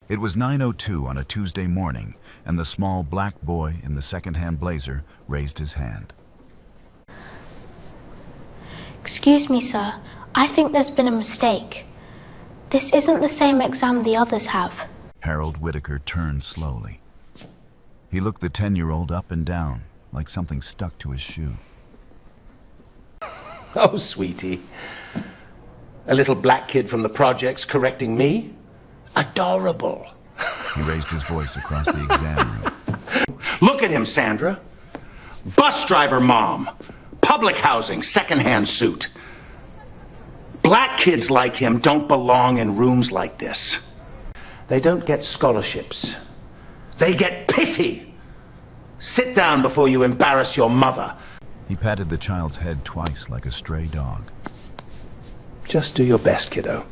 It was 9:02 on a Tuesday morning, and the small black boy in the second-hand blazer raised his hand. Excuse me, sir. I think there's been a mistake. This isn't the same exam the others have. Harold Whitaker turned slowly. He looked the 10-year-old up and down, like something stuck to his shoe. Oh, sweetie. A little black kid from the projects correcting me? Adorable. He raised his voice across the exam room. Look at him, Sandra. Bus driver mom. Public housing, secondhand suit. Black kids like him don't belong in rooms like this. They don't get scholarships. They get pity. Sit down before you embarrass your mother. He patted the child's head twice like a stray dog. Just do your best, kiddo.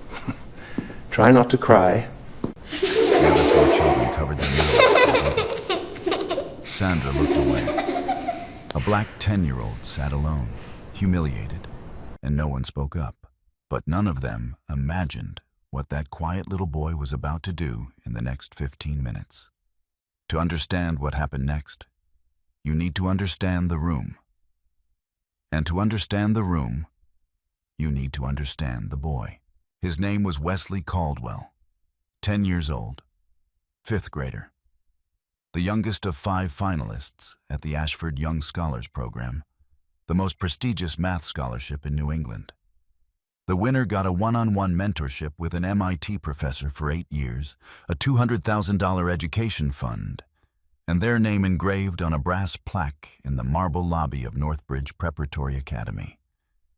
Try not to cry. The other 4 children covered their mouths. Sandra looked away. A black 10-year-old sat alone, humiliated, and no one spoke up. But none of them imagined what that quiet little boy was about to do in the next 15 minutes. To understand what happened next, you need to understand the room. And to understand the room, you need to understand the boy. His name was Wesley Caldwell, 10 years old, 5th grader. The youngest of 5 finalists at the Ashford Young Scholars Program, the most prestigious math scholarship in New England. The winner got a one-on-one mentorship with an MIT professor for 8 years, a $200,000 education fund, and their name engraved on a brass plaque in the marble lobby of Northbridge Preparatory Academy.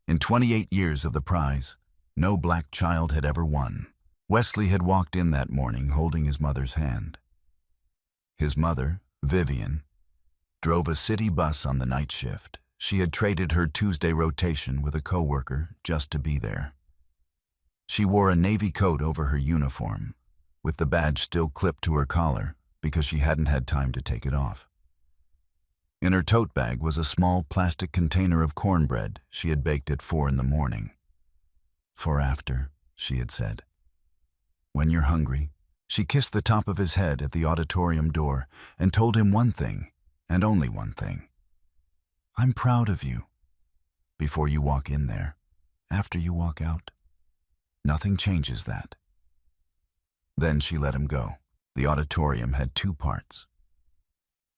In 28 years of the prize, no black child had ever won. Wesley had walked in that morning holding his mother's hand. His mother, Vivian, drove a city bus on the night shift. She had traded her Tuesday rotation with a coworker just to be there. She wore a navy coat over her uniform, with the badge still clipped to her collar because she hadn't had time to take it off. In her tote bag was a small plastic container of cornbread she had baked at 4 in the morning. "For after," she had said. "When you're hungry." She kissed the top of his head at the auditorium door and told him one thing, and only one thing. "I'm proud of you." Before you walk in there, after you walk out. Nothing changes that. Then she let him go. The auditorium had 2 parts.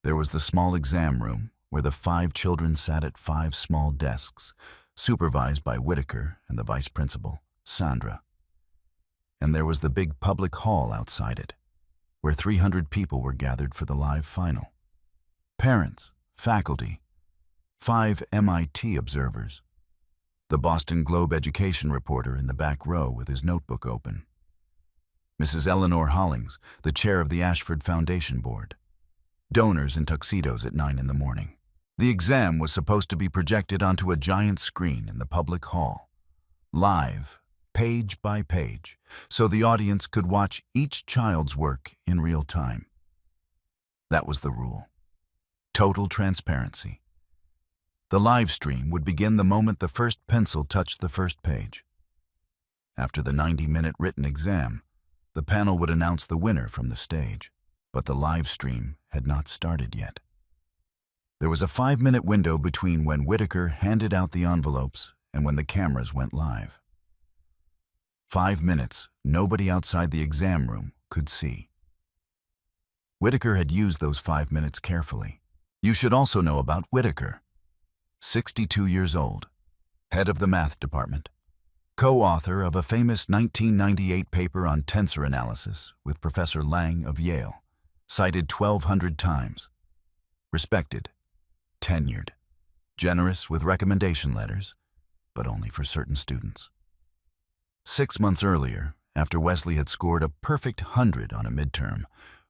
There was the small exam room where the 5 children sat at 5 small desks, supervised by Whitaker and the vice principal, Sandra. And there was the big public hall outside it, where 300 people were gathered for the live final. Parents, faculty, 5 MIT observers, the Boston Globe education reporter in the back row with his notebook open, Mrs. Eleanor Hollings, the chair of the Ashford Foundation Board, donors in tuxedos at 9 in the morning. The exam was supposed to be projected onto a giant screen in the public hall, live, page by page, so the audience could watch each child's work in real time. That was the rule. Total transparency. The live stream would begin the moment the first pencil touched the first page. After the 90-minute written exam, the panel would announce the winner from the stage, but the live stream had not started yet. There was a 5-minute window between when Whitaker handed out the envelopes and when the cameras went live. 5 minutes nobody outside the exam room could see. Whitaker had used those 5 minutes carefully. You should also know about Whitaker, 62 years old, head of the math department, co-author of a famous 1998 paper on tensor analysis with Professor Lang of Yale, cited 1,200 times, respected, tenured, generous with recommendation letters, but only for certain students. 6 months earlier, after Wesley had scored a perfect 100 on a midterm,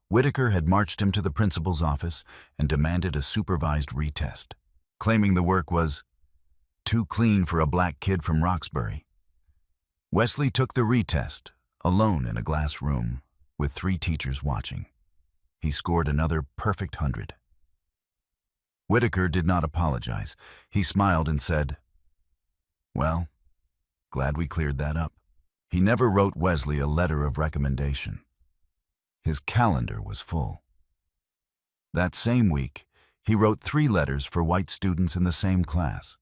Whitaker had marched him to the principal's office and demanded a supervised retest, claiming the work was too clean for a black kid from Roxbury. Wesley took the retest, alone in a glass room, with 3 teachers watching. He scored another perfect 100. Whitaker did not apologize. He smiled and said, "Well, glad we cleared that up." He never wrote Wesley a letter of recommendation. His calendar was full. That same week, he wrote 3 letters for white students in the same class.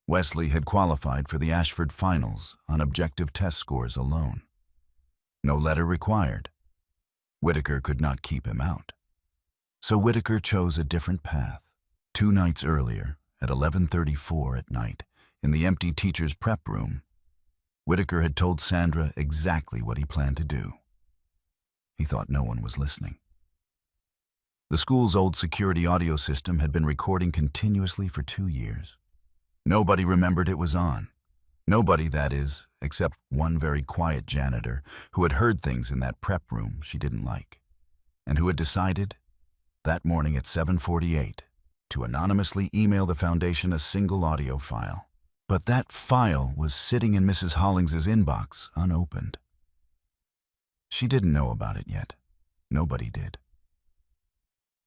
Wesley had qualified for the Ashford finals on objective test scores alone. No letter required. Whitaker could not keep him out. So Whitaker chose a different path. 2 nights earlier, at 11:34 at night, in the empty teacher's prep room, Whitaker had told Sandra exactly what he planned to do. He thought no one was listening. The school's old security audio system had been recording continuously for 2 years. Nobody remembered it was on. Nobody, that is, except one very quiet janitor who had heard things in that prep room she didn't like, and who had decided, that morning at 7:48, to anonymously email the foundation a single audio file. But that file was sitting in Mrs. Hollings's inbox unopened. She didn't know about it yet. Nobody did.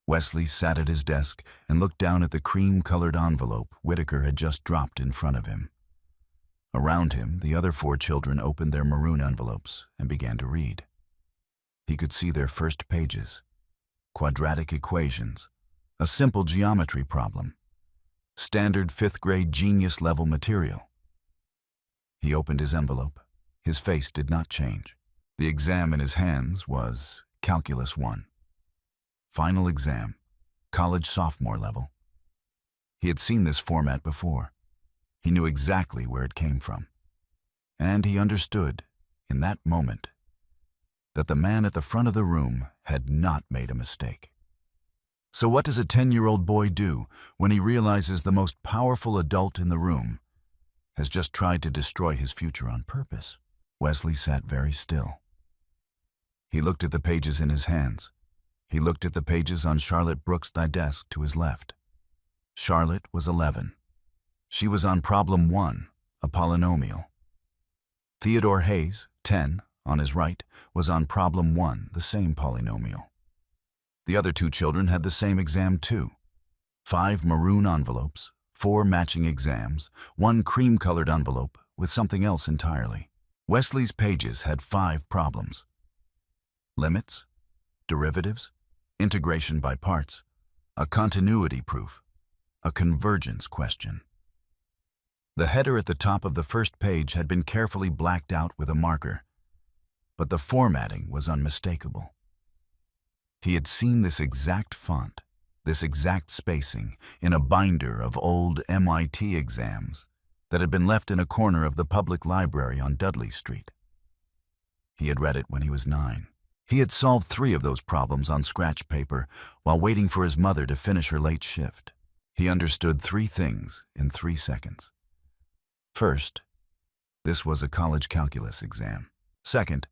Wesley sat at his desk and looked down at the cream-colored envelope Whitaker had just dropped in front of him. Around him, the other 4 children opened their maroon envelopes and began to read. He could see their first pages. Quadratic equations, a simple geometry problem, standard 5th grade genius-level material. He opened his envelope. His face did not change. The exam in his hands was Calculus 1. Final exam, college sophomore level. He had seen this format before. He knew exactly where it came from. And he understood, in that moment, that the man at the front of the room had not made a mistake. So what does a 10-year-old boy do when he realizes the most powerful adult in the room has just tried to destroy his future on purpose? Wesley sat very still. He looked at the pages in his hands. He looked at the pages on Charlotte Brooks' desk to his left. Charlotte was 11. She was on problem 1, a polynomial. Theodore Hayes, 10, on his right, was on problem 1, the same polynomial. The other 2 children had the same exam too. 5 maroon envelopes, 4 matching exams, 1 cream-colored envelope with something else entirely. Wesley's pages had 5 problems: limits, derivatives, integration by parts, a continuity proof, a convergence question. The header at the top of the first page had been carefully blacked out with a marker, but the formatting was unmistakable. He had seen this exact font, this exact spacing, in a binder of old MIT exams that had been left in a corner of the public library on Dudley Street. He had read it when he was 9. He had solved 3 of those problems on scratch paper while waiting for his mother to finish her late shift. He understood 3 things in 3 seconds. First, this was a college calculus exam. Second,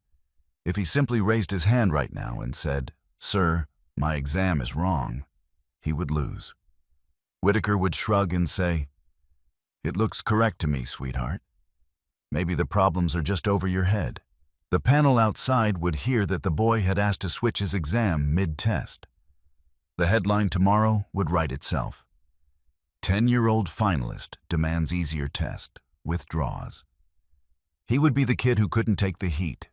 if he simply raised his hand right now and said, "Sir, my exam is wrong," he would lose. Whitaker would shrug and say, "It looks correct to me, sweetheart. Maybe the problems are just over your head." The panel outside would hear that the boy had asked to switch his exam mid-test. The headline tomorrow would write itself. 10-year-old finalist demands easier test, withdraws. He would be the kid who couldn't take the heat.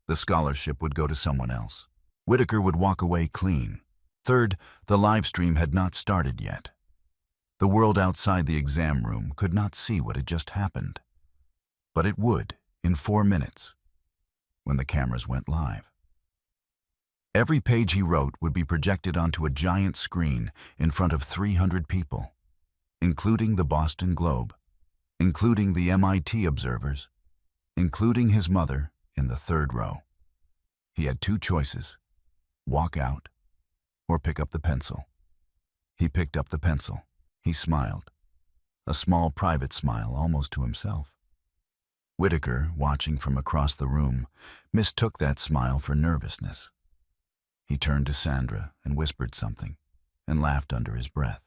The scholarship would go to someone else. Whitaker would walk away clean. Third, the live stream had not started yet. The world outside the exam room could not see what had just happened. But it would in 4 minutes, when the cameras went live. Every page he wrote would be projected onto a giant screen in front of 300 people, including the Boston Globe, including the MIT observers, including his mother in the 3rd row. He had 2 choices: walk out or pick up the pencil. He picked up the pencil. He smiled, a small private smile almost to himself. Whitaker, watching from across the room, mistook that smile for nervousness. He turned to Sandra and whispered something and laughed under his breath.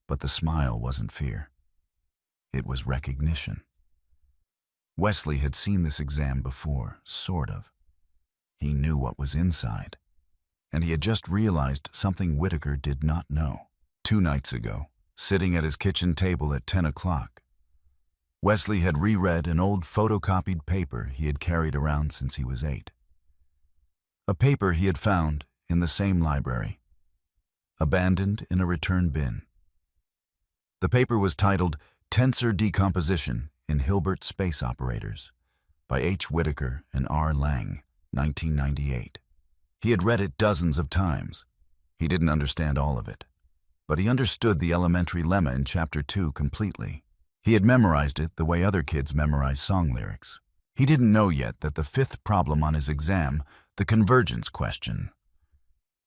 But the smile wasn't fear. It was recognition. Wesley had seen this exam before, sort of. He knew what was inside, and he had just realized something Whitaker did not know. 2 nights ago, sitting at his kitchen table at 10 o'clock, Wesley had reread an old photocopied paper he had carried around since he was 8. A paper he had found in the same library, abandoned in a return bin. The paper was titled Tensor Decomposition in Hilbert Space Operators by H. Whittaker and R. Lang, 1998. He had read it dozens of times. He didn't understand all of it, but he understood the elementary lemma in Chapter 2 completely. He had memorized it the way other kids memorize song lyrics. He didn't know yet that the fifth problem on his exam, the convergence question,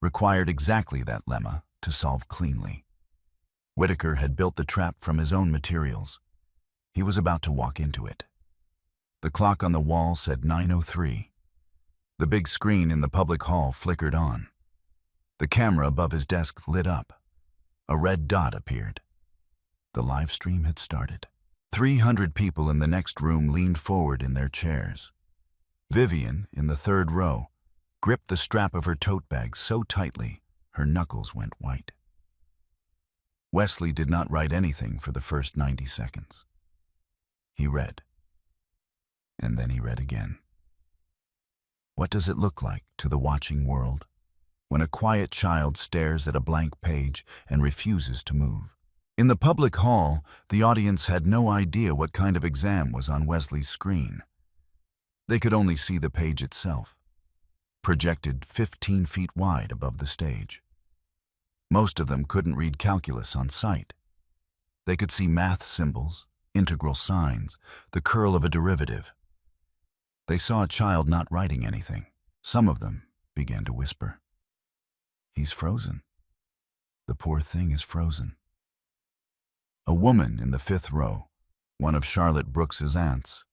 required exactly that lemma to solve cleanly. Whittaker had built the trap from his own materials. He was about to walk into it. The clock on the wall said 9:03. The big screen in the public hall flickered on. The camera above his desk lit up. A red dot appeared. The live stream had started. 300 people in the next room leaned forward in their chairs. Vivian, in the third row, gripped the strap of her tote bag so tightly her knuckles went white. Wesley did not write anything for the first 90 seconds. He read. And then he read again. What does it look like to the watching world when a quiet child stares at a blank page and refuses to move? In the public hall, the audience had no idea what kind of exam was on Wesley's screen. They could only see the page itself, projected 15 feet wide above the stage. Most of them couldn't read calculus on sight. They could see math symbols, integral signs, the curl of a derivative. They saw a child not writing anything. Some of them began to whisper. He's frozen. The poor thing is frozen. A woman in the fifth row, one of Charlotte Brooks's aunts,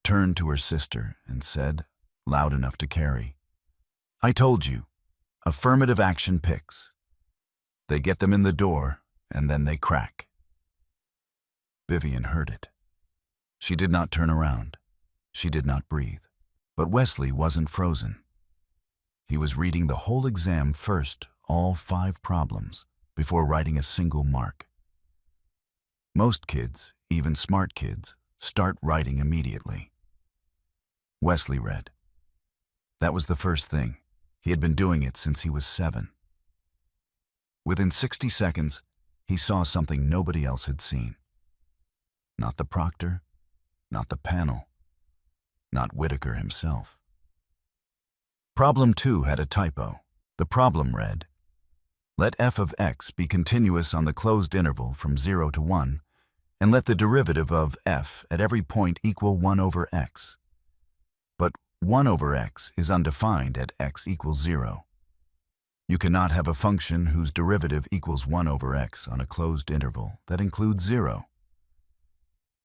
turned to her sister and said, loud enough to carry, I told you, affirmative action picks. They get them in the door, and then they crack. Vivian heard it. She did not turn around. She did not breathe. But Wesley wasn't frozen. He was reading the whole exam first, all 5 problems, before writing a single mark. Most kids, even smart kids, start writing immediately. Wesley read. That was the first thing. He had been doing it since he was 7. Within 60 seconds, he saw something nobody else had seen. Not the proctor, not the panel, not Whittaker himself. Problem 2 had a typo. The problem read, let f of x be continuous on the closed interval from 0 to 1, and let the derivative of f at every point equal 1 over x. But 1 over x is undefined at x equals 0. You cannot have a function whose derivative equals 1 over x on a closed interval that includes 0.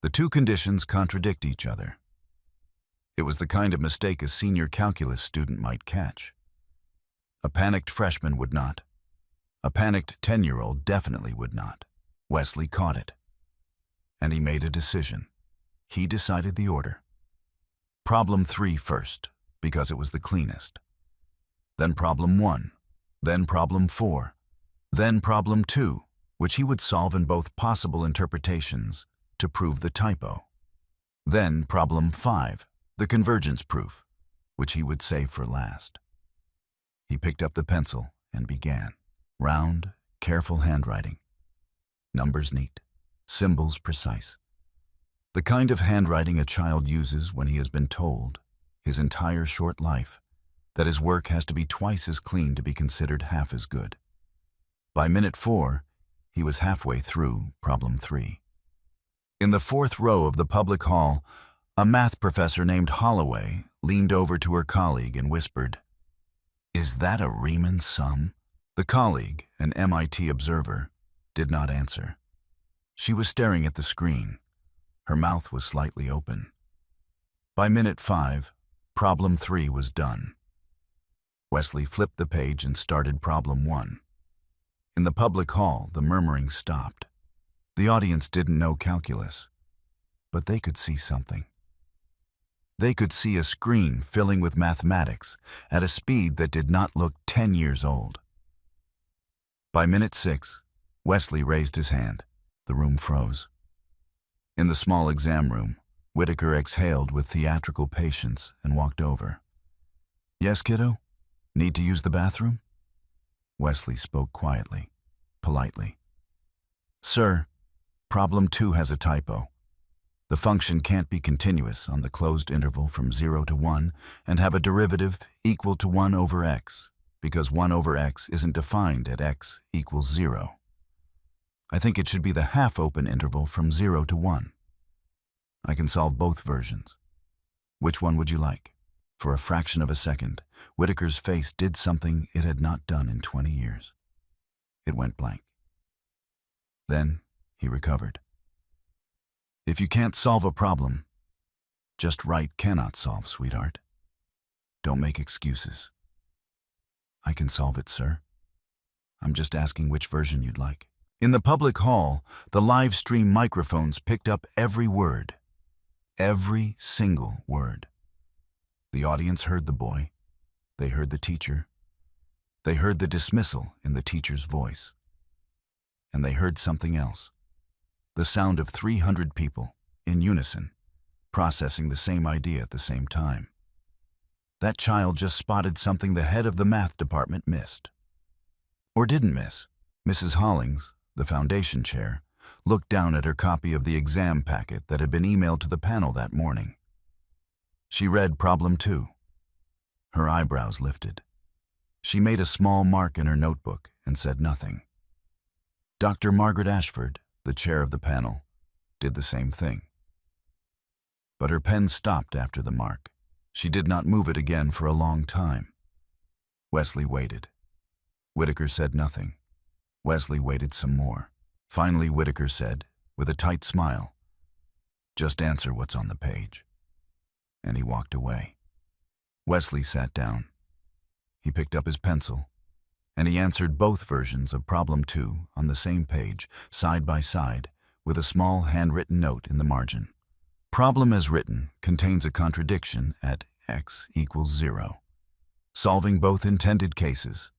The two conditions contradict each other. It was the kind of mistake a senior calculus student might catch. A panicked freshman would not. A panicked 10-year-old definitely would not. Wesley caught it. And he made a decision. He decided the order. Problem 3 first, because it was the cleanest. Then problem 1. Then problem 4. Then problem 2, which he would solve in both possible interpretations to prove the typo. Then problem 5, the convergence proof, which he would save for last. He picked up the pencil and began. Round, careful handwriting. Numbers neat, symbols precise. The kind of handwriting a child uses when he has been told, his entire short life, that his work has to be twice as clean to be considered half as good. By minute 4, he was halfway through problem 3. In the 4th row of the public hall, a math professor named Holloway leaned over to her colleague and whispered, "Is that a Riemann sum?" The colleague, an MIT observer, did not answer. She was staring at the screen. Her mouth was slightly open. By minute 5, problem 3 was done. Wesley flipped the page and started problem 1. In the public hall, the murmuring stopped. The audience didn't know calculus, but they could see something. They could see a screen filling with mathematics at a speed that did not look 10 years old. By minute 6, Wesley raised his hand. The room froze. In the small exam room, Whittaker exhaled with theatrical patience and walked over. "Yes, kiddo?" Need to use the bathroom? Wesley spoke quietly, politely. Sir, problem 2 has a typo. The function can't be continuous on the closed interval from 0 to 1 and have a derivative equal to 1 over x, because 1 over x isn't defined at x equals 0. I think it should be the half-open interval from 0 to 1. I can solve both versions. Which one would you like? For a fraction of a second, Whitaker's face did something it had not done in 20 years. It went blank. Then he recovered. If you can't solve a problem, just right cannot solve, sweetheart. Don't make excuses. I can solve it, sir. I'm just asking which version you'd like. In the public hall, the live stream microphones picked up every word. Every single word. The audience heard the boy. They heard the teacher. They heard the dismissal in the teacher's voice. And they heard something else. The sound of 300 people, in unison, processing the same idea at the same time. That child just spotted something the head of the math department missed. Or didn't miss. Mrs. Hollings, the foundation chair, looked down at her copy of the exam packet that had been emailed to the panel that morning. She read problem 2. Her eyebrows lifted. She made a small mark in her notebook and said nothing. Dr. Margaret Ashford, the chair of the panel, did the same thing. But her pen stopped after the mark. She did not move it again for a long time. Wesley waited. Whitaker said nothing. Wesley waited some more. Finally, Whitaker said, with a tight smile, "Just answer what's on the page." And he walked away. Wesley sat down. He picked up his pencil, and he answered both versions of problem 2 on the same page, side by side, with a small handwritten note in the margin. Problem as written contains a contradiction at x equals 0. Solving both intended cases.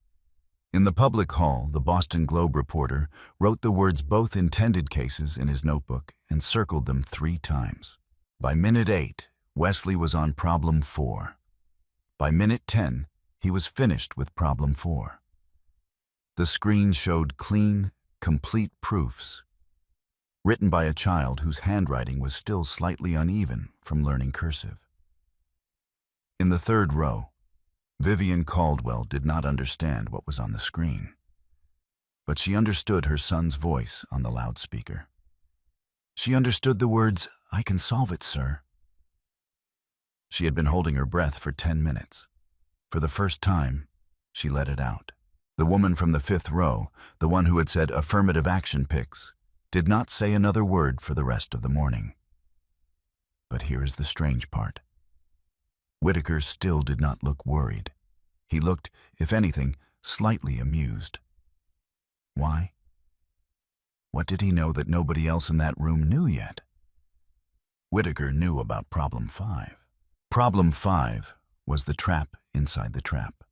In the public hall, the Boston Globe reporter wrote the words both intended cases in his notebook and circled them 3 times. By minute 8, Wesley was on problem 4. By minute 10, he was finished with problem 4. The screen showed clean, complete proofs, written by a child whose handwriting was still slightly uneven from learning cursive. In the 3rd row, Vivian Caldwell did not understand what was on the screen, but she understood her son's voice on the loudspeaker. She understood the words, "I can solve it, sir." She had been holding her breath for 10 minutes. For the first time, she let it out. The woman from the 5th row, the one who had said affirmative action pics, did not say another word for the rest of the morning. But here is the strange part. Whitaker still did not look worried. He looked, if anything, slightly amused. Why? What did he know that nobody else in that room knew yet? Whitaker knew about problem 5. Problem 5 was the trap inside the trap.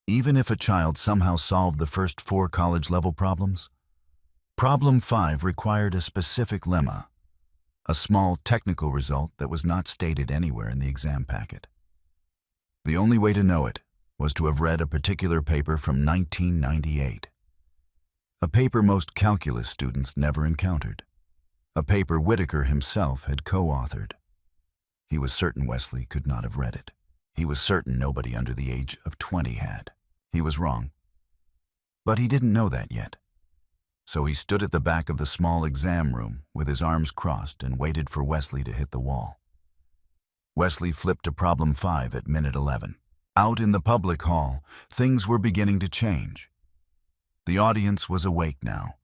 Even if a child somehow solved the first 4 college-level problems, problem 5 required a specific lemma, a small technical result that was not stated anywhere in the exam packet. The only way to know it was to have read a particular paper from 1998, a paper most calculus students never encountered, a paper Whitaker himself had co-authored. He was certain Wesley could not have read it. He was certain nobody under the age of 20 had. He was wrong. But he didn't know that yet. So he stood at the back of the small exam room with his arms crossed and waited for Wesley to hit the wall. Wesley flipped to problem 5 at minute 11. Out in the public hall, things were beginning to change. The audience was awake now.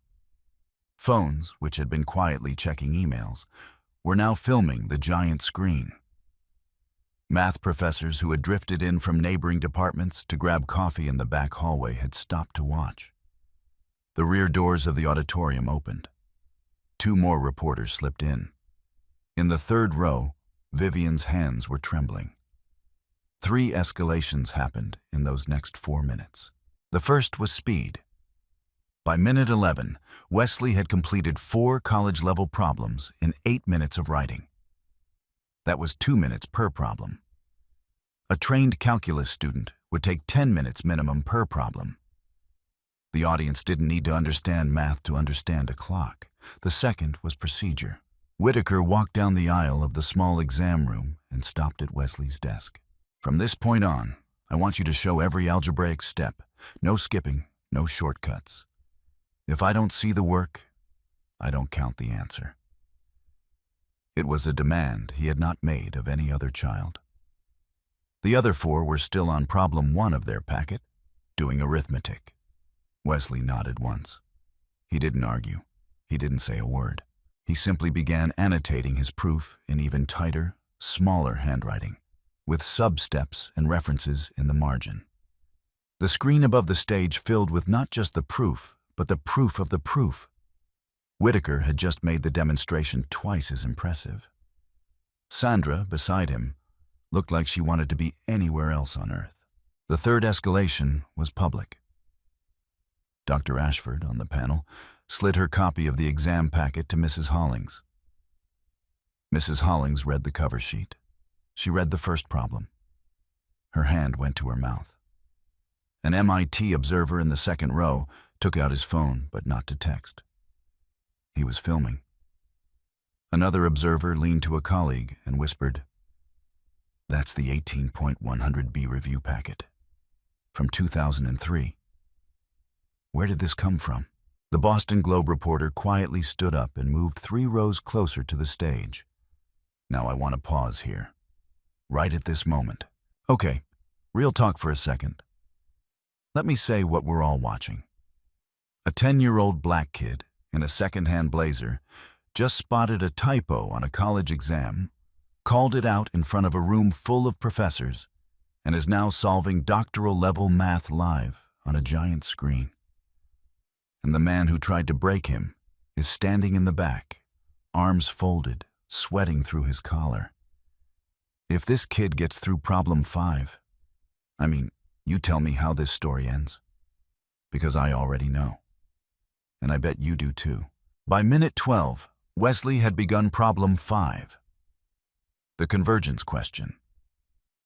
Phones, which had been quietly checking emails, were now filming the giant screen. Math professors who had drifted in from neighboring departments to grab coffee in the back hallway had stopped to watch. The rear doors of the auditorium opened. 2 more reporters slipped in. In the 3rd row, Vivian's hands were trembling. 3 escalations happened in those next 4 minutes. The first was speed. By minute 11, Wesley had completed 4 college-level problems in 8 minutes of writing. That was 2 minutes per problem. A trained calculus student would take 10 minutes minimum per problem. The audience didn't need to understand math to understand a clock. The second was procedure. Whitaker walked down the aisle of the small exam room and stopped at Wesley's desk. From this point on, I want you to show every algebraic step. No skipping, no shortcuts. If I don't see the work, I don't count the answer. It was a demand he had not made of any other child. The other four were still on problem 1 of their packet, doing arithmetic. Wesley nodded once. He didn't argue. He didn't say a word. He simply began annotating his proof in even tighter, smaller handwriting, with sub-steps and references in the margin. The screen above the stage filled with not just the proof, but the proof of the proof. Whitaker had just made the demonstration twice as impressive. Sandra, beside him, looked like she wanted to be anywhere else on earth. The third escalation was public. Dr. Ashford, on the panel, slid her copy of the exam packet to Mrs. Hollings. Mrs. Hollings read the cover sheet. She read the first problem. Her hand went to her mouth. An MIT observer in the second row took out his phone, but not to text. He was filming. Another observer leaned to a colleague and whispered, "That's the 18.100B review packet from 2003. Where did this come from?" The Boston Globe reporter quietly stood up and moved 3 rows closer to the stage. "Now I want to pause here. Right at this moment. Okay, real talk for a second. Let me say what we're all watching. A 10-year-old black kid in a second-hand blazer just spotted a typo on a college exam, called it out in front of a room full of professors, and is now solving doctoral-level math live on a giant screen. And the man who tried to break him is standing in the back, arms folded, sweating through his collar. If this kid gets through problem 5, you tell me how this story ends. Because I already know. And I bet you do too. By minute 12, Wesley had begun problem 5. The convergence question.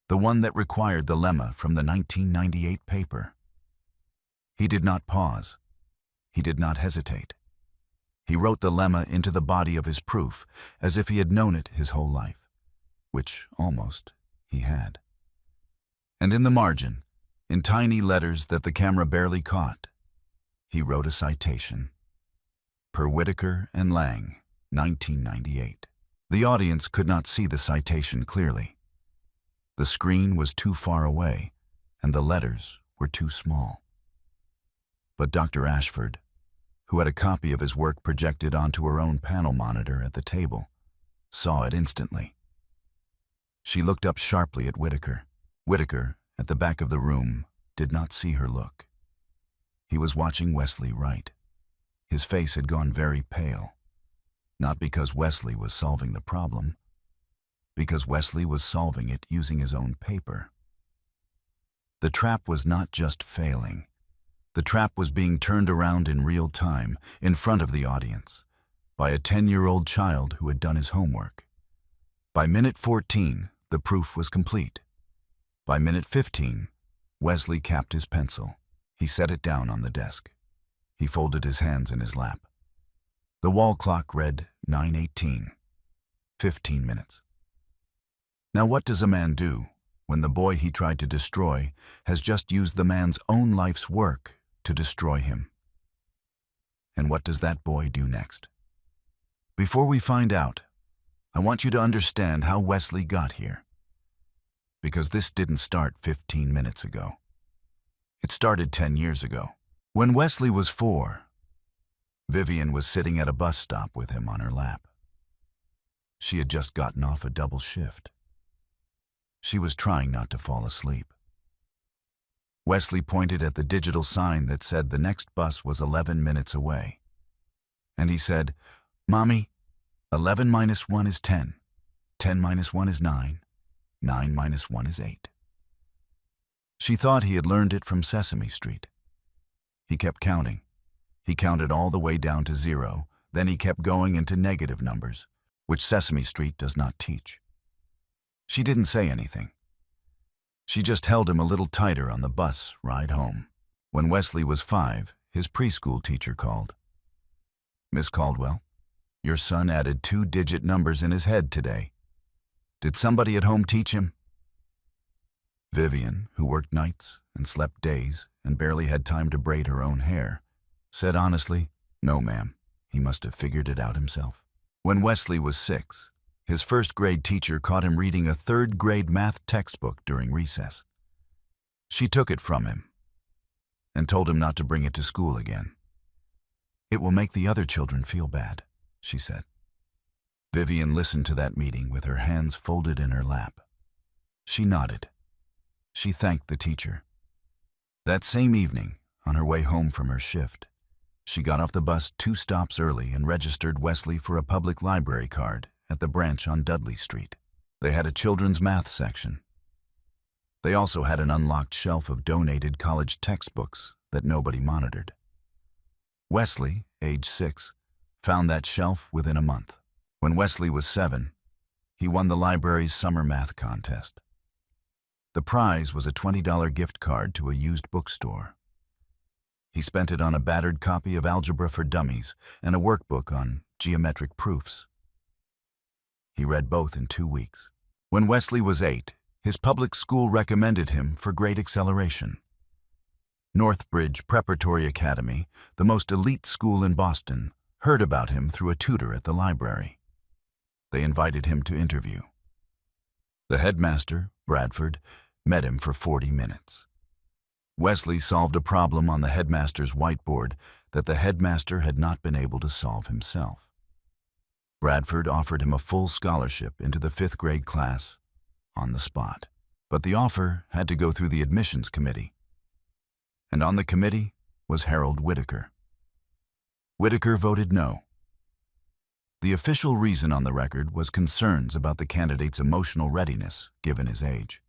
The one that required the lemma from the 1998 paper. He did not pause. He did not hesitate. He wrote the lemma into the body of his proof as if he had known it his whole life, which almost he had. And in the margin, in tiny letters that the camera barely caught, he wrote a citation. Per Whitaker and Lang, 1998. The audience could not see the citation clearly. The screen was too far away, and the letters were too small. But Dr. Ashford, who had a copy of his work projected onto her own panel monitor at the table, saw it instantly. She looked up sharply at Whitaker. Whitaker, at the back of the room, did not see her look. He was watching Wesley write. His face had gone very pale, not because Wesley was solving the problem, because Wesley was solving it using his own paper. The trap was not just failing. The trap was being turned around in real time, in front of the audience, by a 10-year-old child who had done his homework. By minute 14, the proof was complete. By minute 15, Wesley capped his pencil. He set it down on the desk. He folded his hands in his lap. The wall clock read 9:18, 15 minutes. Now what does a man do when the boy he tried to destroy has just used the man's own life's work to destroy him? And what does that boy do next? Before we find out, I want you to understand how Wesley got here. Because this didn't start 15 minutes ago. It started 10 years ago. When Wesley was 4, Vivian was sitting at a bus stop with him on her lap. She had just gotten off a double shift. She was trying not to fall asleep. Wesley pointed at the digital sign that said the next bus was 11 minutes away. And he said, "Mommy, 11 minus 1 is 10. 10 minus 1 is 9. 9 minus 1 is 8. She thought he had learned it from Sesame Street. He kept counting. He counted all the way down to 0, then he kept going into negative numbers, which Sesame Street does not teach. She didn't say anything. She just held him a little tighter on the bus ride home. When Wesley was 5, his preschool teacher called. "Miss Caldwell, your son added 2-digit numbers in his head today. Did somebody at home teach him?" Vivian, who worked nights and slept days and barely had time to braid her own hair, said honestly, "No, ma'am. He must have figured it out himself." When Wesley was 6, his first-grade teacher caught him reading a third-grade math textbook during recess. She took it from him and told him not to bring it to school again. "It will make the other children feel bad," she said. Vivian listened to that meeting with her hands folded in her lap. She nodded. She thanked the teacher. That same evening, on her way home from her shift, she got off the bus 2 stops early and registered Wesley for a public library card at the branch on Dudley Street. They had a children's math section. They also had an unlocked shelf of donated college textbooks that nobody monitored. Wesley, age 6, found that shelf within a month. When Wesley was 7, he won the library's summer math contest. The prize was a $20 gift card to a used bookstore. He spent it on a battered copy of Algebra for Dummies and a workbook on geometric proofs. He read both in 2 weeks. When Wesley was 8, his public school recommended him for grade acceleration. Northbridge Preparatory Academy, the most elite school in Boston, heard about him through a tutor at the library. They invited him to interview. The headmaster, Bradford, met him for 40 minutes. Wesley solved a problem on the headmaster's whiteboard that the headmaster had not been able to solve himself. Bradford offered him a full scholarship into the 5th grade class on the spot. But the offer had to go through the admissions committee. And on the committee was Harold Whitaker. Whitaker voted no. The official reason on the record was concerns about the candidate's emotional readiness given his age.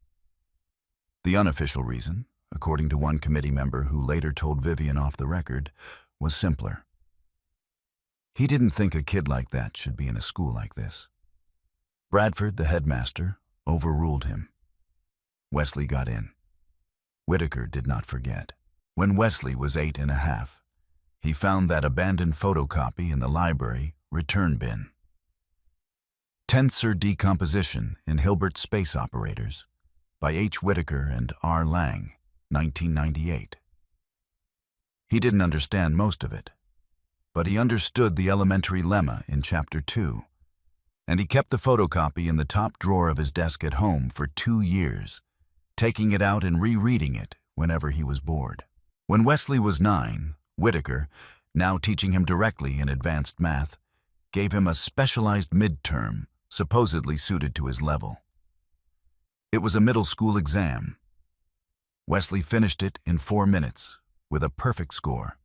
The unofficial reason, according to one committee member who later told Vivian off the record, was simpler. He didn't think a kid like that should be in a school like this. Bradford, the headmaster, overruled him. Wesley got in. Whitaker did not forget. When Wesley was 8 and a half, he found that abandoned photocopy in the library return bin. Tensor Decomposition in Hilbert Space Operators by H. Whitaker and R. Lang, 1998. He didn't understand most of it, but he understood the elementary lemma in Chapter 2, and he kept the photocopy in the top drawer of his desk at home for 2 years, taking it out and rereading it whenever he was bored. When Wesley was 9, Whitaker, now teaching him directly in advanced math, gave him a specialized midterm supposedly suited to his level. It was a middle school exam. Wesley finished it in 4 minutes with a perfect score.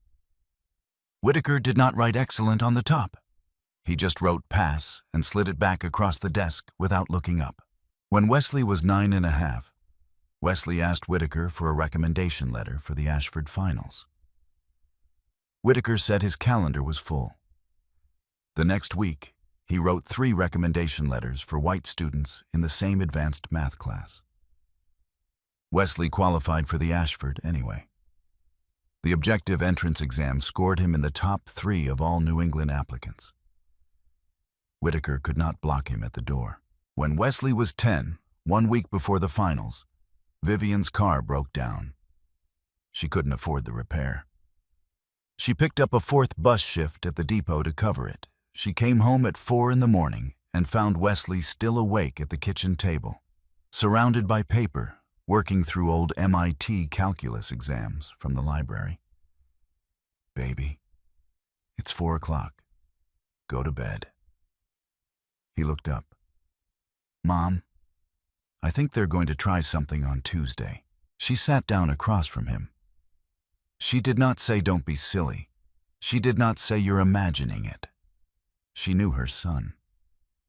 Whitaker did not write excellent on the top. He just wrote pass and slid it back across the desk without looking up. When Wesley was 9 and a half, Wesley asked Whitaker for a recommendation letter for the Ashford finals. Whitaker said his calendar was full. The next week, he wrote 3 recommendation letters for white students in the same advanced math class. Wesley qualified for the Ashford anyway. The objective entrance exam scored him in the top 3 of all New England applicants. Whitaker could not block him at the door. When Wesley was 10, 1 week before the finals, Vivian's car broke down. She couldn't afford the repair. She picked up a 4th bus shift at the depot to cover it. She came home at 4 in the morning and found Wesley still awake at the kitchen table, surrounded by paper, working through old MIT calculus exams from the library. "Baby, it's 4 o'clock. Go to bed." He looked up. "Mom, I think they're going to try something on Tuesday." She sat down across from him. She did not say, "Don't be silly." She did not say, "You're imagining it." She knew her son.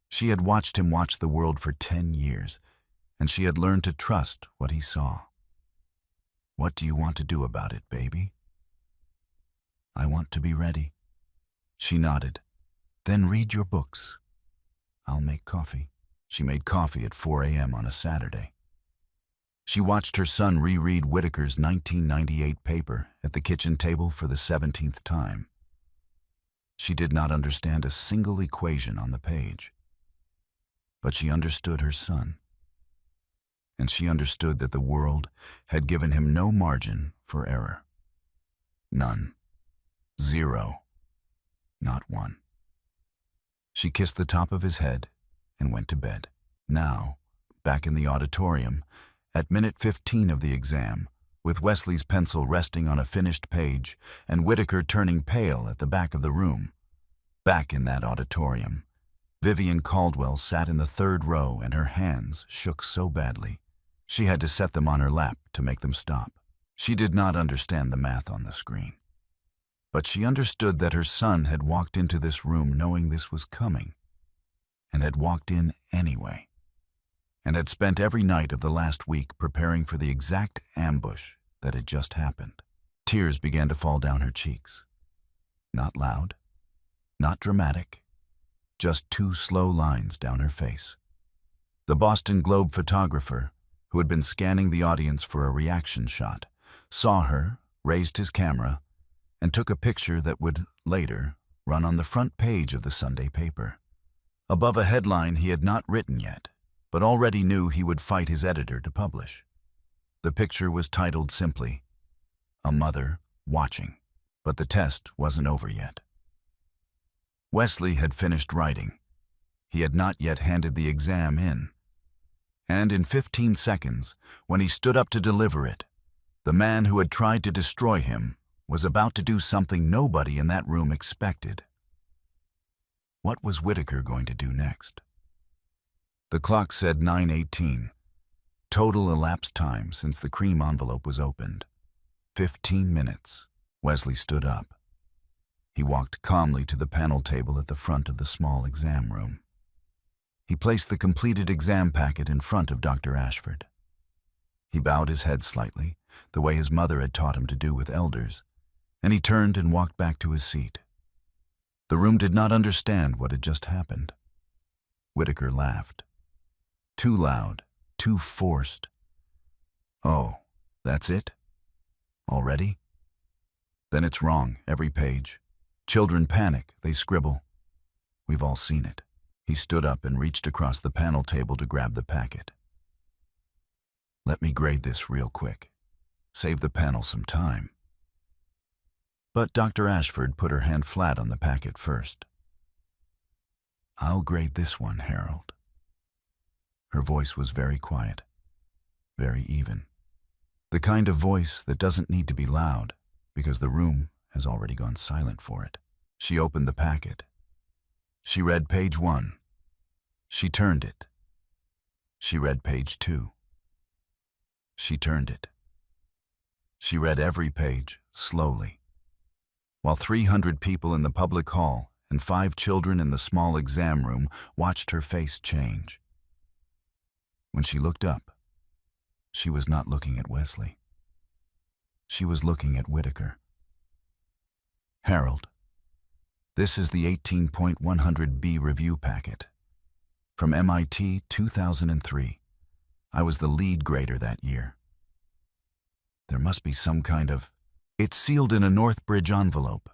She had watched him watch the world for 10 years, and she had learned to trust what he saw. "What do you want to do about it, baby?" "I want to be ready." She nodded. "Then read your books. I'll make coffee." She made coffee at 4 a.m. on a Saturday. She watched her son reread Whitaker's 1998 paper at the kitchen table for the 17th time. She did not understand a single equation on the page, but she understood her son. And she understood that the world had given him no margin for error. None. Zero. Not one. She kissed the top of his head and went to bed. Now, back in the auditorium, at minute 15 of the exam, with Wesley's pencil resting on a finished page and Whitaker turning pale at the back of the room, back in that auditorium, Vivian Caldwell sat in the third row and her hands shook so badly she had to set them on her lap to make them stop. She did not understand the math on the screen, but she understood that her son had walked into this room knowing this was coming, and had walked in anyway, and had spent every night of the last week preparing for the exact ambush that had just happened. Tears began to fall down her cheeks. Not loud, not dramatic, just 2 slow lines down her face. The Boston Globe photographer, who had been scanning the audience for a reaction shot, saw her, raised his camera, and took a picture that would, later, run on the front page of the Sunday paper. Above a headline he had not written yet, but already knew he would fight his editor to publish. The picture was titled simply, "A Mother Watching," but the test wasn't over yet. Wesley had finished writing. He had not yet handed the exam in. And in 15 seconds, when he stood up to deliver it, the man who had tried to destroy him was about to do something nobody in that room expected. What was Whitaker going to do next? The clock said 9:18. Total elapsed time since the cream envelope was opened. 15 minutes. Wesley stood up. He walked calmly to the panel table at the front of the small exam room. He placed the completed exam packet in front of Dr. Ashford. He bowed his head slightly, the way his mother had taught him to do with elders, and he turned and walked back to his seat. The room did not understand what had just happened. Whitaker laughed. Too loud, too forced. "Oh, that's it? Already? Then it's wrong, every page. Children panic, they scribble. We've all seen it." He stood up and reached across the panel table to grab the packet. "Let me grade this real quick. Save the panel some time." But Dr. Ashford put her hand flat on the packet first. "I'll grade this one, Harold." Her voice was very quiet, very even. The kind of voice that doesn't need to be loud because the room has already gone silent for it. She opened the packet. She read page 1. She turned it. She read page 2. She turned it. She read every page slowly, while 300 people in the public hall and 5 children in the small exam room watched her face change. When she looked up, she was not looking at Wesley. She was looking at Whitaker. "Harold, this is the 18.100B review packet. From MIT 2003. I was the lead grader that year. There must be some kind of... It's sealed in a Northbridge envelope.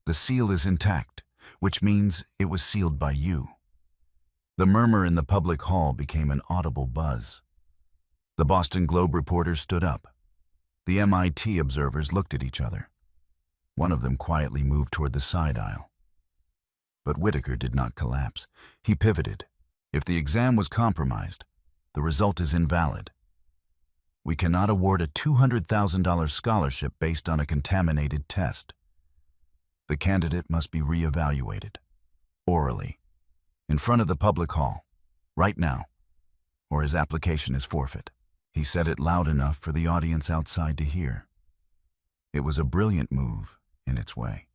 The seal is intact, which means it was sealed by you." The murmur in the public hall became an audible buzz. The Boston Globe reporter stood up. The MIT observers looked at each other. One of them quietly moved toward the side aisle. But Whitaker did not collapse. He pivoted. "If the exam was compromised, the result is invalid. We cannot award a $200,000 scholarship based on a contaminated test. The candidate must be reevaluated, orally, in front of the public hall, right now, or his application is forfeit." He said it loud enough for the audience outside to hear. It was a brilliant move in its way.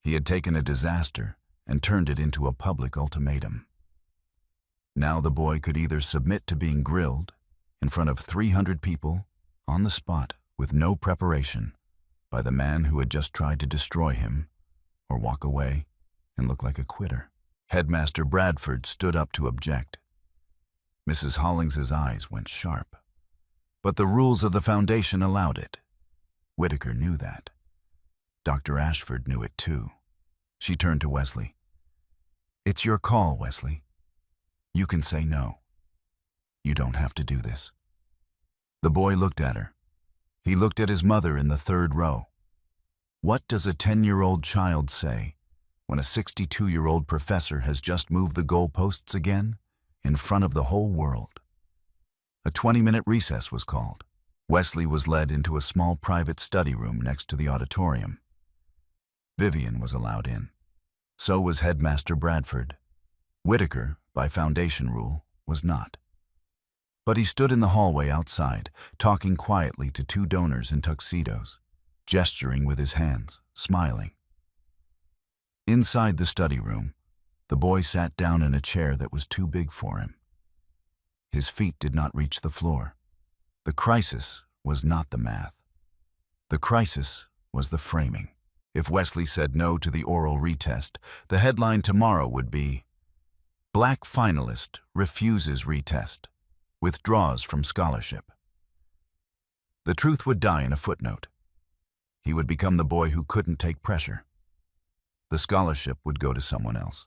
He had taken a disaster and turned it into a public ultimatum. Now the boy could either submit to being grilled in front of 300 people on the spot with no preparation by the man who had just tried to destroy him, or walk away and look like a quitter. Headmaster Bradford stood up to object. Mrs. Hollings's eyes went sharp. But the rules of the foundation allowed it. Whitaker knew that. Dr. Ashford knew it too. She turned to Wesley. "It's your call, Wesley. You can say no. You don't have to do this." The boy looked at her. He looked at his mother in the third row. What does a 10-year-old child say when a 62-year-old professor has just moved the goalposts again in front of the whole world? A 20-minute recess was called. Wesley was led into a small private study room next to the auditorium. Vivian was allowed in. So was Headmaster Bradford. Whitaker, by foundation rule, was not. But he stood in the hallway outside, talking quietly to two donors in tuxedos, gesturing with his hands, smiling. Inside the study room, the boy sat down in a chair that was too big for him. His feet did not reach the floor. The crisis was not the math. The crisis was the framing. If Wesley said no to the oral retest, the headline tomorrow would be, "Black finalist refuses retest, withdraws from scholarship." The truth would die in a footnote. He would become the boy who couldn't take pressure. The scholarship would go to someone else.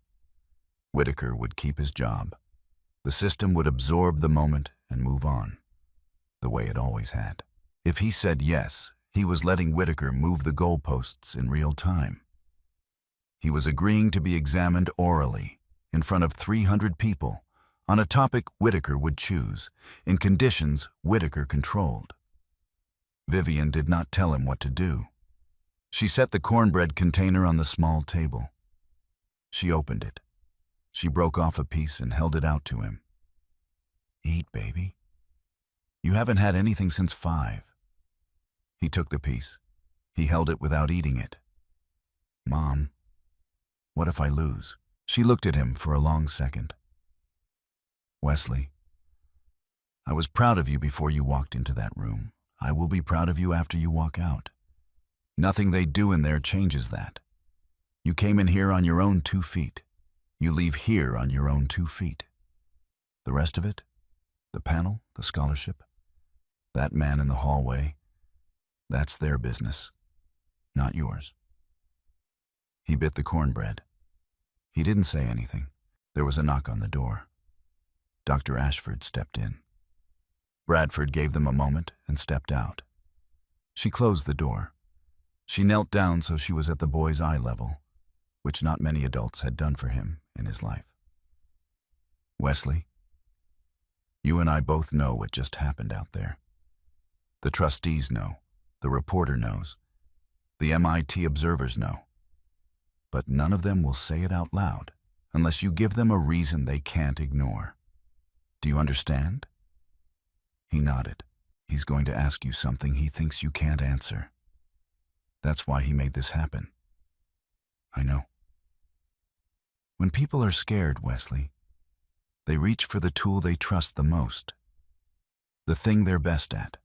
Whitaker would keep his job. The system would absorb the moment and move on, the way it always had. If he said yes, he was letting Whitaker move the goalposts in real time. He was agreeing to be examined orally, in front of 300 people, on a topic Whitaker would choose, in conditions Whitaker controlled. Vivian did not tell him what to do. She set the cornbread container on the small table. She opened it. She broke off a piece and held it out to him. "Eat, baby. You haven't had anything since 5. He took the piece. He held it without eating it. "Mom, what if I lose?" She looked at him for a long second. "Wesley, I was proud of you before you walked into that room. I will be proud of you after you walk out. Nothing they do in there changes that. You came in here on your own 2 feet. You leave here on your own 2 feet. The rest of it, the panel, the scholarship, that man in the hallway, that's their business, not yours." He bit the cornbread. He didn't say anything. There was a knock on the door. Dr. Ashford stepped in. Bradford gave them a moment and stepped out. She closed the door. She knelt down so she was at the boy's eye level, which not many adults had done for him in his life. "Wesley, you and I both know what just happened out there. The trustees know. The reporter knows. The MIT observers know. But none of them will say it out loud unless you give them a reason they can't ignore. Do you understand?" He nodded. "He's going to ask you something he thinks you can't answer. That's why he made this happen." "I know." When people are scared, Wesley, they reach for the tool they trust the most, the thing they're best at,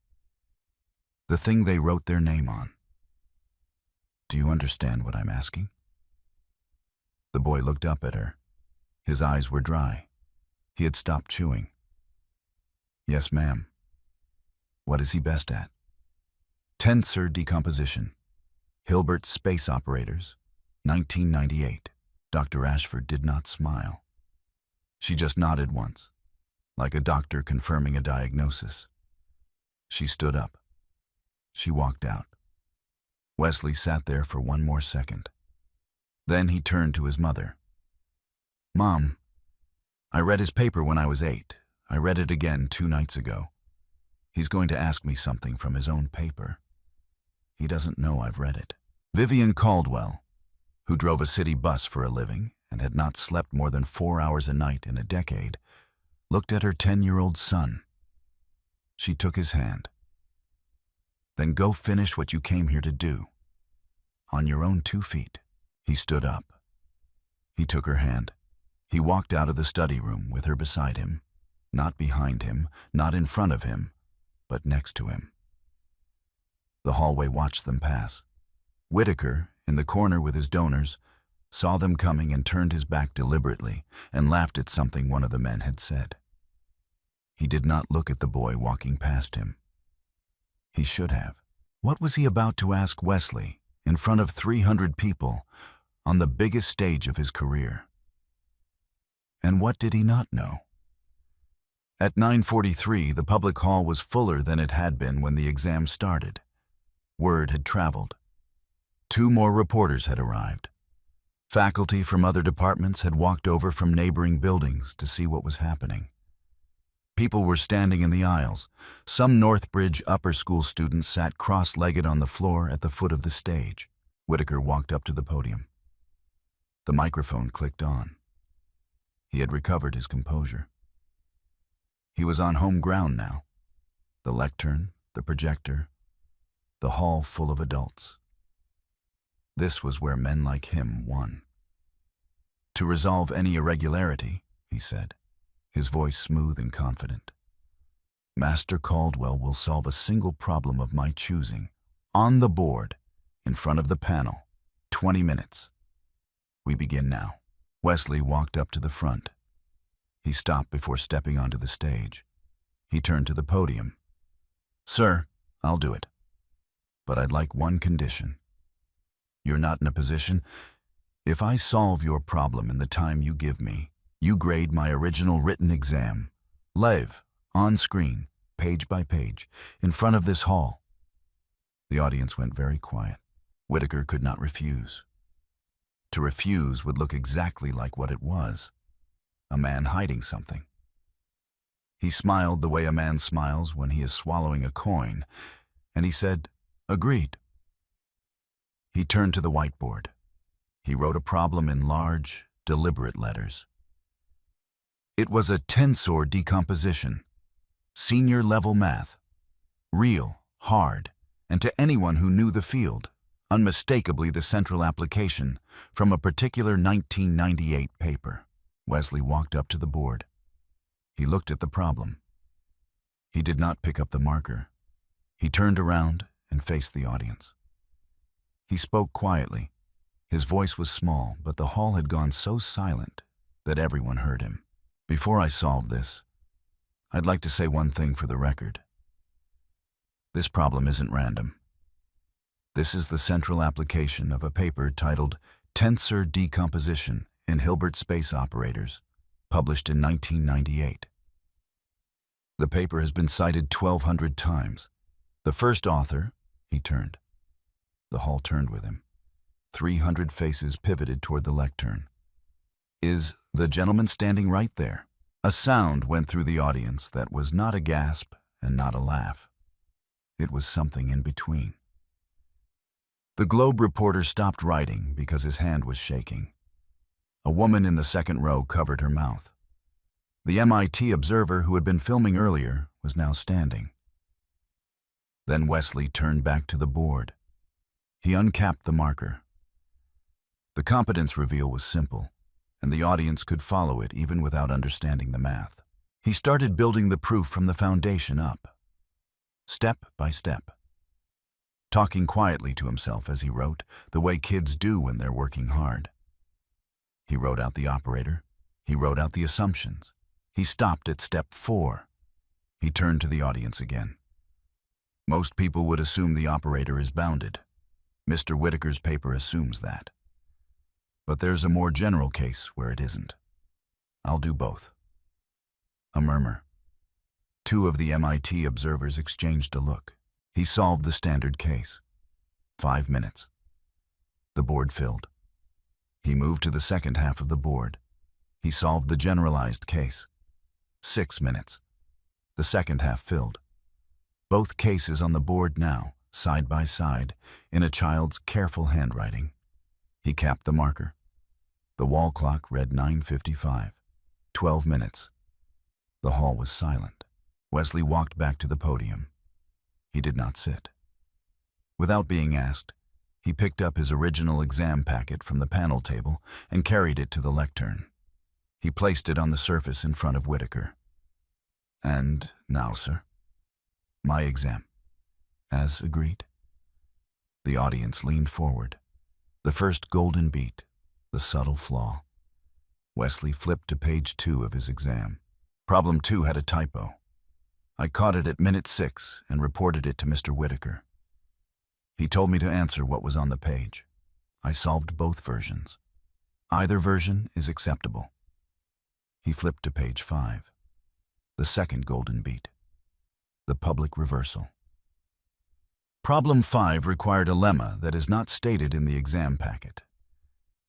the thing they wrote their name on. Do you understand what I'm asking? The boy looked up at her. His eyes were dry. He had stopped chewing. "Yes, ma'am." "What is he best at?" "Tensor decomposition. Hilbert Space Operators, 1998. Dr. Ashford did not smile. She just nodded once, like a doctor confirming a diagnosis. She stood up. She walked out. Wesley sat there for one more second. Then he turned to his mother. "Mom, I read his paper when I was 8. I read it again 2 nights ago. He's going to ask me something from his own paper. He doesn't know I've read it." Vivian Caldwell, who drove a city bus for a living and had not slept more than 4 hours a night in a decade, looked at her 10-year-old son. She took his hand. "Then go finish what you came here to do. On your own 2 feet." He stood up. He took her hand. He walked out of the study room with her beside him, not behind him, not in front of him, but next to him. The hallway watched them pass. Whitaker, in the corner with his donors, saw them coming and turned his back deliberately and laughed at something one of the men had said. He did not look at the boy walking past him. He should have. What was he about to ask Wesley in front of 300 people on the biggest stage of his career? And what did he not know? At 9:43, the public hall was fuller than it had been when the exam started. Word had traveled. 2 more reporters had arrived. Faculty from other departments had walked over from neighboring buildings to see what was happening. People were standing in the aisles. Some Northbridge upper school students sat cross-legged on the floor at the foot of the stage. Whitaker walked up to the podium. The microphone clicked on. He had recovered his composure. He was on home ground now. The lectern, the projector, the hall full of adults. This was where men like him won. To resolve any irregularity, he said, his voice smooth and confident, Master Caldwell will solve a single problem of my choosing, on the board, in front of the panel, 20 minutes. We begin now. Wesley walked up to the front. He stopped before stepping onto the stage. He turned to the podium. Sir, I'll do it. But I'd like one condition. You're not in a position. If I solve your problem in the time you give me, you grade my original written exam, live, on screen, page by page, in front of this hall. The audience went very quiet. Whitaker could not refuse. To refuse would look exactly like what it was, a man hiding something. He smiled the way a man smiles when he is swallowing a coin, and he said, Agreed. He turned to the whiteboard. He wrote a problem in large, deliberate letters. It was a tensor decomposition, senior-level math, real, hard, and to anyone who knew the field, unmistakably the central application from a particular 1998 paper. Wesley walked up to the board. He looked at the problem. He did not pick up the marker. He turned around and faced the audience. He spoke quietly. His voice was small, but the hall had gone so silent that everyone heard him. Before I solve this, I'd like to say one thing for the record. This problem isn't random. This is the central application of a paper titled Tensor Decomposition in Hilbert Space Operators, published in 1998. The paper has been cited 1,200 times. The first author, he turned. The hall turned with him. 300 faces pivoted toward the lectern. Is the gentleman standing right there? A sound went through the audience that was not a gasp and not a laugh. It was something in between. The Globe reporter stopped writing because his hand was shaking. A woman in the second row covered her mouth. The MIT observer who had been filming earlier was now standing. Then Wesley turned back to the board. He uncapped the marker. The competence reveal was simple, and the audience could follow it even without understanding the math. He started building the proof from the foundation up, step by step, talking quietly to himself as he wrote, the way kids do when they're working hard. He wrote out the operator. He wrote out the assumptions. He stopped at step 4. He turned to the audience again. Most people would assume the operator is bounded. Mr. Whitaker's paper assumes that. But there's a more general case where it isn't. I'll do both. A murmur. 2 of the MIT observers exchanged a look. He solved the standard case. 5 minutes. The board filled. He moved to the second half of the board. He solved the generalized case. 6 minutes. The second half filled. Both cases on the board now, side by side, in a child's careful handwriting. He capped the marker. The wall clock read 9:55. 12 minutes. The hall was silent. Wesley walked back to the podium. He did not sit. Without being asked, he picked up his original exam packet from the panel table and carried it to the lectern. He placed it on the surface in front of Whitaker. And now, sir, my exam, as agreed. The audience leaned forward. The first golden beat, the subtle flaw. Wesley flipped to page 2 of his exam. Problem 2 had a typo. I caught it at minute 6 and reported it to Mr. Whitaker. He told me to answer what was on the page. I solved both versions. Either version is acceptable. He flipped to page 5. The second golden beat. The public reversal. Problem 5 required a lemma that is not stated in the exam packet.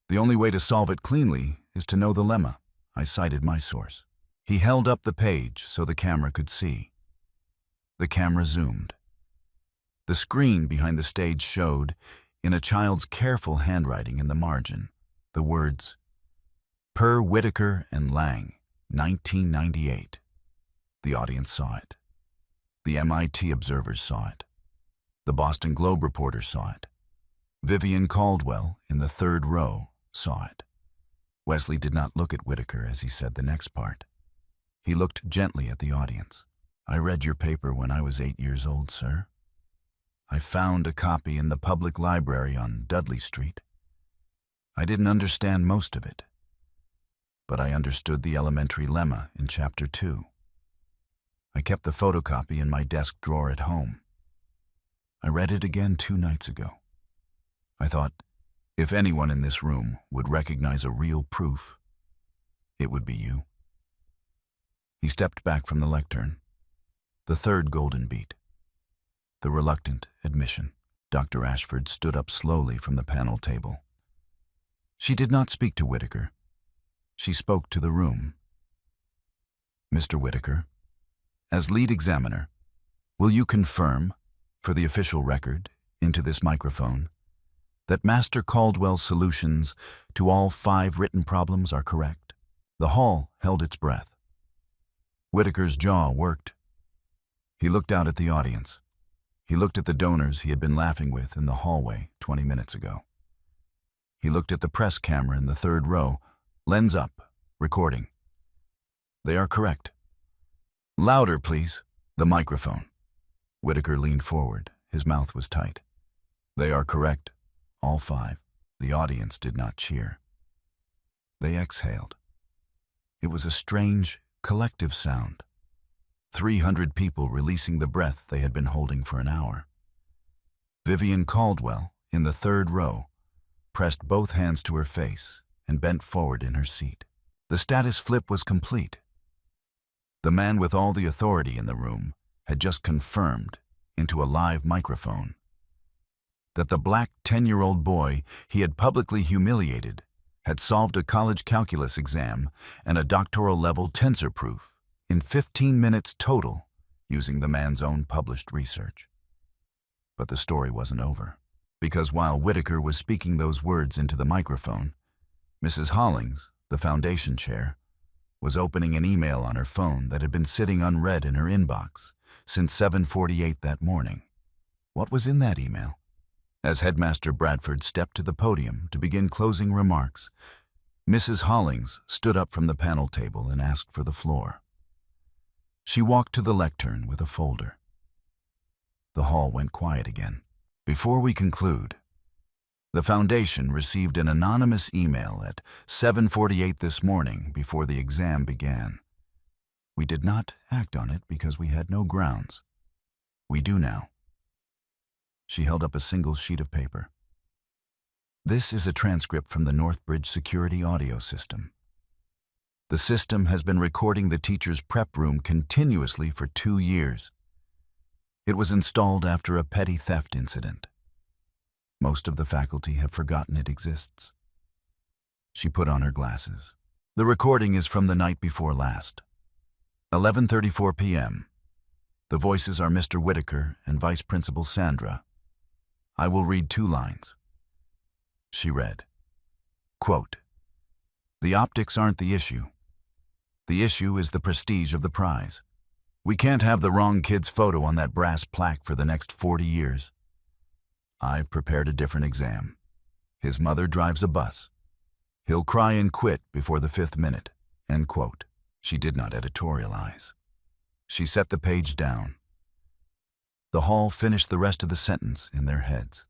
The only way to solve it cleanly is to know the lemma. I cited my source. He held up the page so the camera could see. The camera zoomed. The screen behind the stage showed, in a child's careful handwriting in the margin, the words, "Per Whitaker and Lang, 1998. The audience saw it. The MIT observers saw it. The Boston Globe reporter saw it. Vivian Caldwell, in the third row, saw it. Wesley did not look at Whitaker as he said the next part. He looked gently at the audience. I read your paper when I was 8 years old, sir. I found a copy in the public library on Dudley Street. I didn't understand most of it, but I understood the elementary lemma in Chapter 2. I kept the photocopy in my desk drawer at home. I read it again 2 nights ago. I thought, if anyone in this room would recognize a real proof, it would be you. He stepped back from the lectern. The third golden beat. The reluctant admission. Dr. Ashford stood up slowly from the panel table. She did not speak to Whitaker. She spoke to the room. Mr. Whitaker, as lead examiner, will you confirm, for the official record, into this microphone, that Master Caldwell's solutions to all 5 written problems are correct? The hall held its breath. Whitaker's jaw worked. He looked out at the audience. He looked at the donors he had been laughing with in the hallway 20 minutes ago. He looked at the press camera in the third row, lens up, recording. They are correct. Louder, please. The microphone. Whitaker leaned forward. His mouth was tight. They are correct. All 5. The audience did not cheer. They exhaled. It was a strange, collective sound. 300 people releasing the breath they had been holding for an hour. Vivian Caldwell, in the third row, pressed both hands to her face and bent forward in her seat. The status flip was complete. The man with all the authority in the room had just confirmed, into a live microphone, that the black 10-year-old boy he had publicly humiliated had solved a college calculus exam and a doctoral-level tensor proof in 15 minutes total using the man's own published research. But the story wasn't over, because while Whitaker was speaking those words into the microphone, Mrs. Hollings, the foundation chair, was opening an email on her phone that had been sitting unread in her inbox since 7:48 that morning. What was in that email? As Headmaster Bradford stepped to the podium to begin closing remarks, Mrs. Hollings stood up from the panel table and asked for the floor. She walked to the lectern with a folder. The hall went quiet again. Before we conclude, the Foundation received an anonymous email at 7:48 this morning before the exam began. We did not act on it because we had no grounds. We do now. She held up a single sheet of paper. This is a transcript from the Northbridge Security Audio System. The system has been recording the teacher's prep room continuously for 2 years. It was installed after a petty theft incident. Most of the faculty have forgotten it exists. She put on her glasses. The recording is from the night before last. 11:34 p.m. The voices are Mr. Whitaker and Vice Principal Sandra. I will read 2 lines. She read, quote, "The optics aren't the issue. The issue is the prestige of the prize. We can't have the wrong kid's photo on that brass plaque for the next 40 years. I've prepared a different exam. His mother drives a bus. He'll cry and quit before the 5th minute." End quote. She did not editorialize. She set the page down. The hall finished the rest of the sentence in their heads.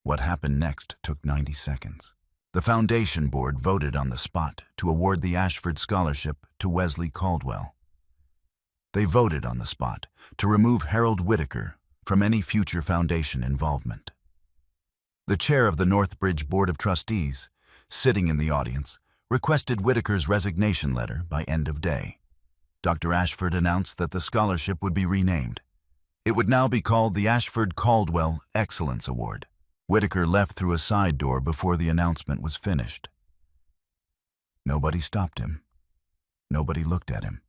What happened next took 90 seconds. The Foundation Board voted on the spot to award the Ashford Scholarship to Wesley Caldwell. They voted on the spot to remove Harold Whitaker from any future foundation involvement. The chair of the Northbridge Board of Trustees, sitting in the audience, requested Whitaker's resignation letter by end of day. Dr. Ashford announced that the scholarship would be renamed. It would now be called the Ashford Caldwell Excellence Award. Whitaker left through a side door before the announcement was finished. Nobody stopped him. Nobody looked at him.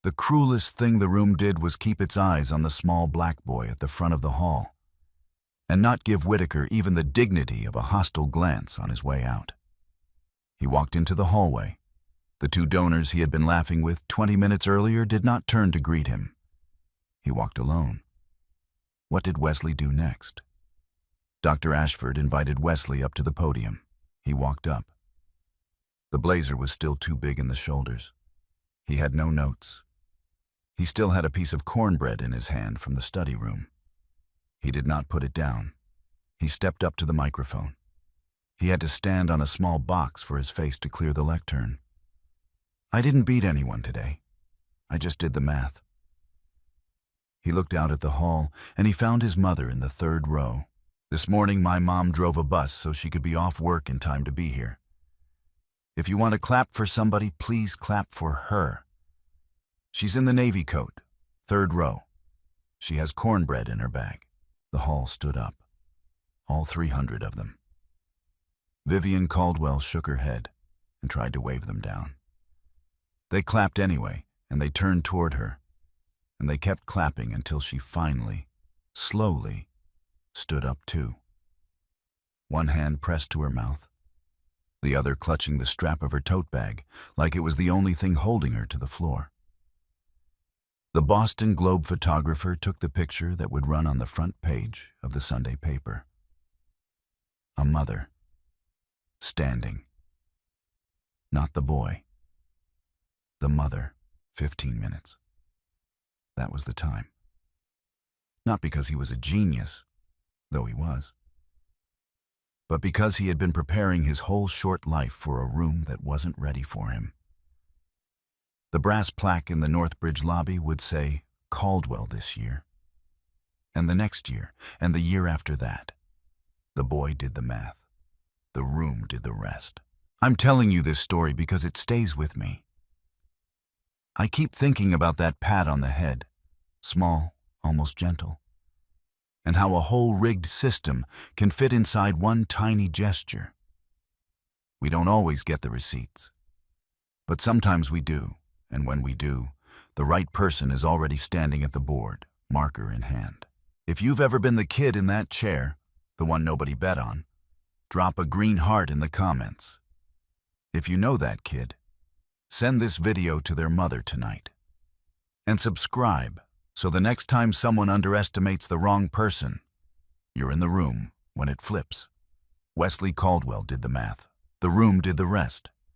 The cruelest thing the room did was keep its eyes on the small black boy at the front of the hall, and not give Whitaker even the dignity of a hostile glance on his way out. He walked into the hallway. The two donors he had been laughing with 20 minutes earlier did not turn to greet him. He walked alone. What did Wesley do next? Dr. Ashford invited Wesley up to the podium. He walked up. The blazer was still too big in the shoulders. He had no notes. He still had a piece of cornbread in his hand from the study room. He did not put it down. He stepped up to the microphone. He had to stand on a small box for his face to clear the lectern. I didn't beat anyone today. I just did the math. He looked out at the hall, and he found his mother in the third row. This morning, my mom drove a bus so she could be off work in time to be here. If you want to clap for somebody, please clap for her. She's in the navy coat, third row. She has cornbread in her bag. The hall stood up, all 300 of them. Vivian Caldwell shook her head and tried to wave them down. They clapped anyway, and they turned toward her, and they kept clapping until she finally, slowly, stood up too. One hand pressed to her mouth, the other clutching the strap of her tote bag like it was the only thing holding her to the floor. The Boston Globe photographer took the picture that would run on the front page of the Sunday paper. A mother, standing. Not the boy. The mother, 15 minutes. That was the time. Not because he was a genius, though he was, but because he had been preparing his whole short life for a room that wasn't ready for him. The brass plaque in the Northbridge lobby would say, Caldwell this year. And the next year, and the year after that. The boy did the math. The room did the rest. I'm telling you this story because it stays with me. I keep thinking about that pat on the head, small, almost gentle, and how a whole rigged system can fit inside one tiny gesture. We don't always get the receipts, but sometimes we do, and when we do, the right person is already standing at the board, marker in hand. If you've ever been the kid in that chair, the one nobody bet on, drop a green heart in the comments. If you know that kid, send this video to their mother tonight. And subscribe so the next time someone underestimates the wrong person, you're in the room when it flips. Wesley Caldwell did the math. The room did the rest.